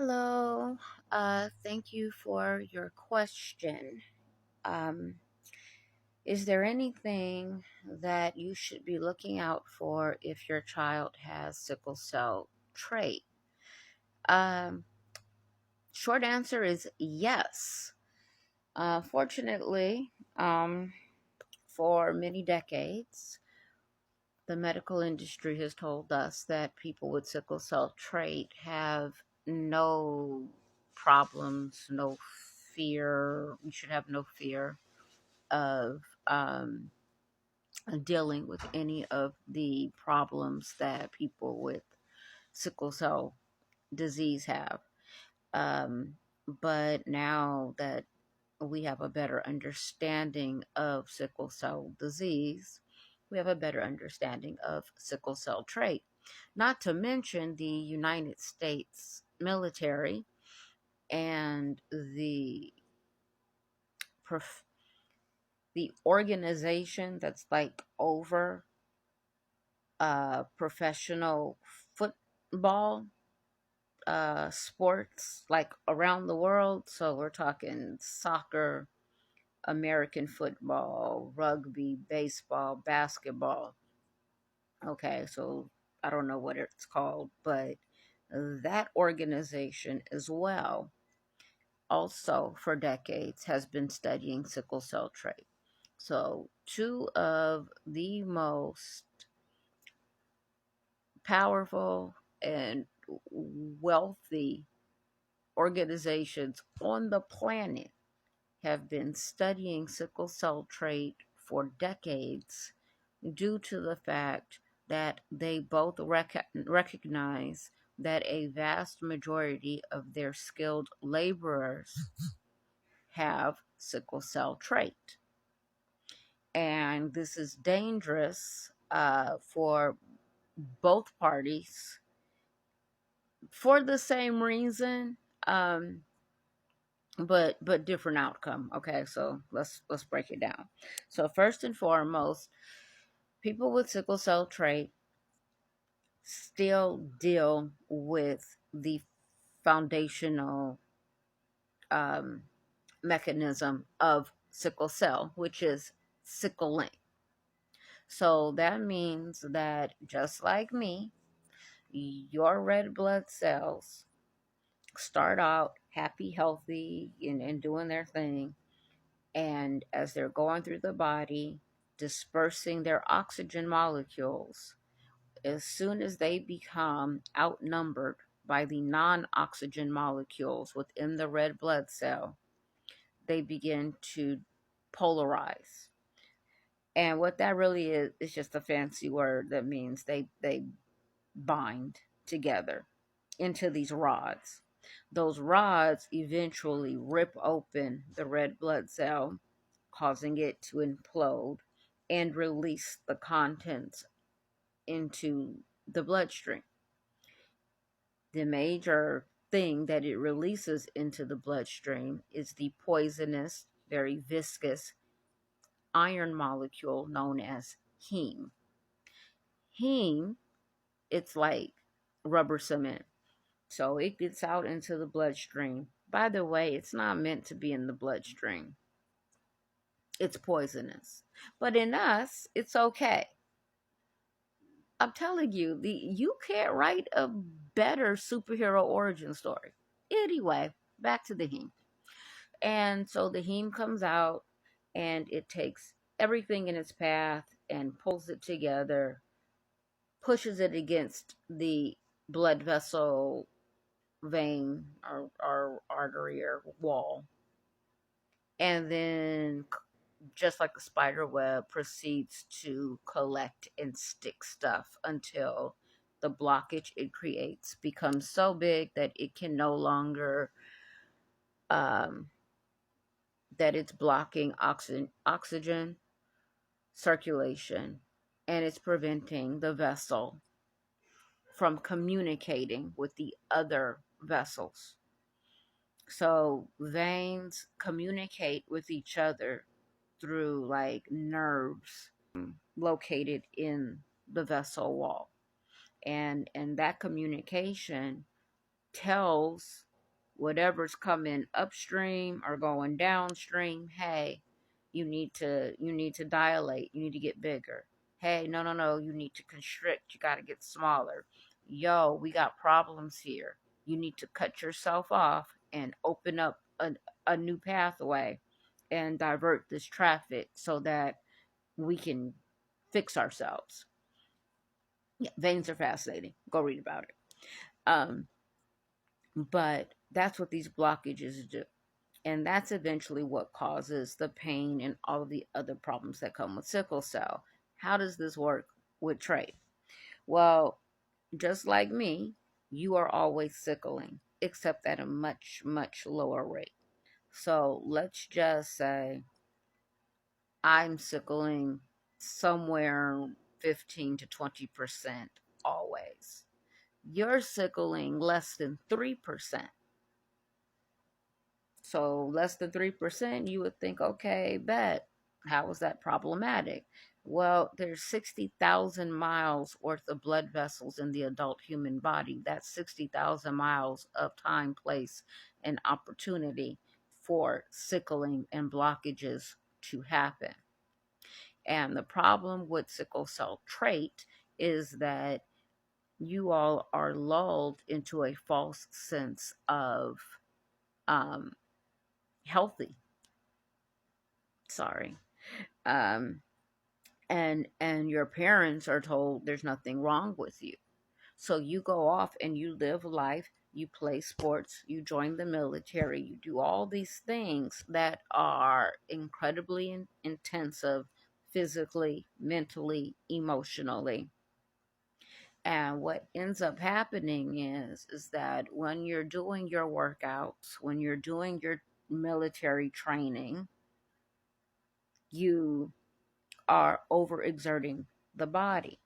Hello. Thank you for your question. Um, is there anything that you should be looking out for if your child has sickle cell trait? Um, Short answer is yes. Fortunately, for many decades, the medical industry has told us that people with sickle cell trait have no problems, no fear. We should have no fear of dealing with any of the problems that people with sickle cell disease have. Um, but now that we have a better understanding of sickle cell disease, we have a better understanding of sickle cell trait. Not to mention the United States military and prof- the organization that's like over professional football sports like around the world. So we're talking soccer, American football, rugby, baseball, basketball. Okay, so I don't know what it's called, but that organization as well, also for decades, has been studying sickle cell trait. So, two of the most powerful and wealthy organizations on the planet have been studying sickle cell trait for decades due to the fact that they both recognize that a vast majority of their skilled laborers have sickle cell trait. And this is dangerous for both parties for the same reason, um, but different outcome. Okay, so let's break it down. So first and foremost, people with sickle cell trait still deal with the foundational um, mechanism of sickle cell, which is sickling. So that means that just like me, your red blood cells start out happy, healthy, and doing their thing. And as they're going through the body, dispersing their oxygen molecules, as soon as they become outnumbered by the non oxygen molecules within the red blood cell, they begin to polarize. And what that really is just a fancy word that means they bind together into these rods. Those rods eventually rip open the red blood cell, causing it to implode and release the contents into the bloodstream. The major thing that it releases into the bloodstream is the poisonous, very viscous iron molecule known as heme. Heme, it's like rubber cement. So it gets out into the bloodstream. By the way, it's not meant to be in the bloodstream. It's poisonous. But in us, it's okay. I'm telling you, you can't write a better superhero origin story. Anyway, back to the heme. And so the heme comes out and it takes everything in its path and pulls it together, pushes it against the blood vessel vein or artery or wall, and then just like a spider web proceeds to collect and stick stuff until the blockage it creates becomes so big that it can no longer um, that it's blocking oxygen circulation, and it's preventing the vessel from communicating with the other vessels. So veins communicate with each other through like nerves located in the vessel wall. And that communication tells Whatever's coming upstream or going downstream, hey, you need to dilate, you need to get bigger. Hey, no, no, no, you need to constrict, you got to get smaller. Yo, we got problems here. You need to cut yourself off and open up a new pathway and divert this traffic so that we can fix ourselves. Yeah, veins are fascinating. Go read about it. Um, but that's what these blockages do. And that's eventually what causes the pain and all of the other problems that come with sickle cell. How does this work with trait? Well, just like me, you are always sickling, except at a much, much lower rate. So let's just say I'm sickling somewhere 15 to 20% always. You're sickling less than 3%. So less than 3%, you would think, okay, bet. How is that problematic? Well, there's 60,000 miles worth of blood vessels in the adult human body. That's 60,000 miles of time, place, and opportunity for sickling and blockages to happen. And the problem with sickle cell trait is that you all are lulled into a false sense of um, healthy. Sorry. Um, and your parents are told there's nothing wrong with you. So you go off and you live life, you play sports, you join the military, you do all these things that are incredibly intensive physically, mentally, emotionally. And what ends up happening is that when you're doing your workouts, when you're doing your military training, you are overexerting the body.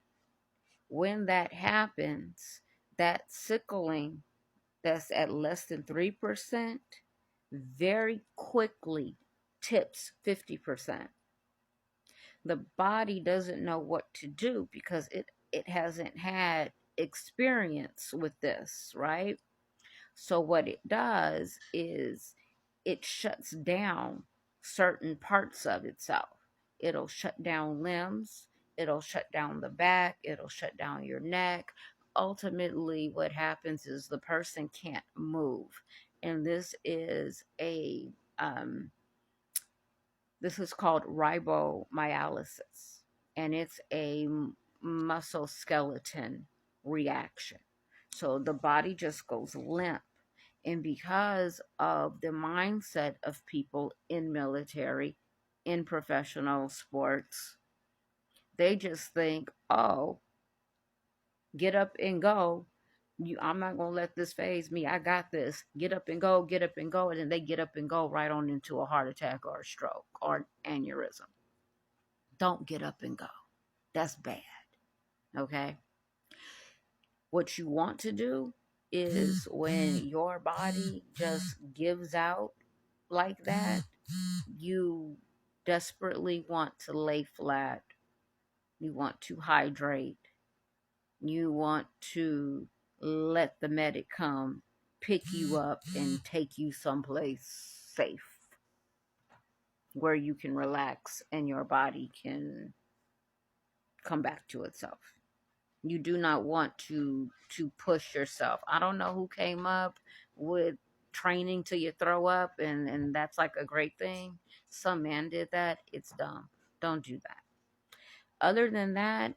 When that happens, that sickling that's at less than 3% very quickly tips 50%. The body doesn't know what to do because it hasn't had experience with this, right? So what it does is it shuts down certain parts of itself. It'll shut down limbs, it'll shut down the back, it'll shut down your neck. Ultimately, what happens is the person can't move. And um, this is called ribomyolysis, and it's a muscle skeleton reaction. So the body just goes limp. And because of the mindset of people in military, in professional sports, they just think, oh, get up and go. I'm not going to let this phase me. I got this. Get up and go, get up and go. And then they get up and go right on into a heart attack or a stroke or aneurysm. Don't get up and go. That's bad. Okay? What you want to do is when your body just gives out like that, you desperately want to lay flat. You want to hydrate. You want to let the medic come pick you up and take you someplace safe where you can relax and your body can come back to itself. You do not want to push yourself. I don't know who came up with training till you throw up and that's like a great thing. Some man did that. It's dumb. Don't do that. Other than that,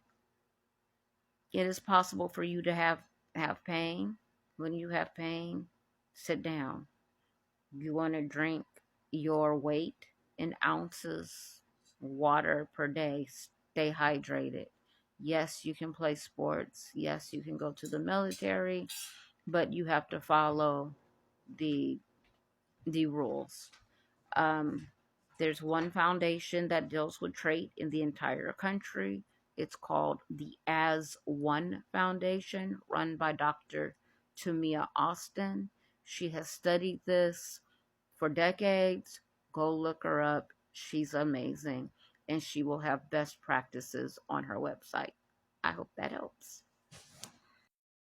it is possible for you to have pain. When you have pain, sit down. You want to drink your weight in ounces water per day. Stay hydrated. Yes, you can play sports. Yes, you can go to the military, but you have to follow the the rules. Um, there's one foundation that deals with trait in the entire country. It's called the As One Foundation, run by Dr. Tumia Austin. She has studied this for decades. Go look her up. She's amazing. And she will have best practices on her website. I hope that helps.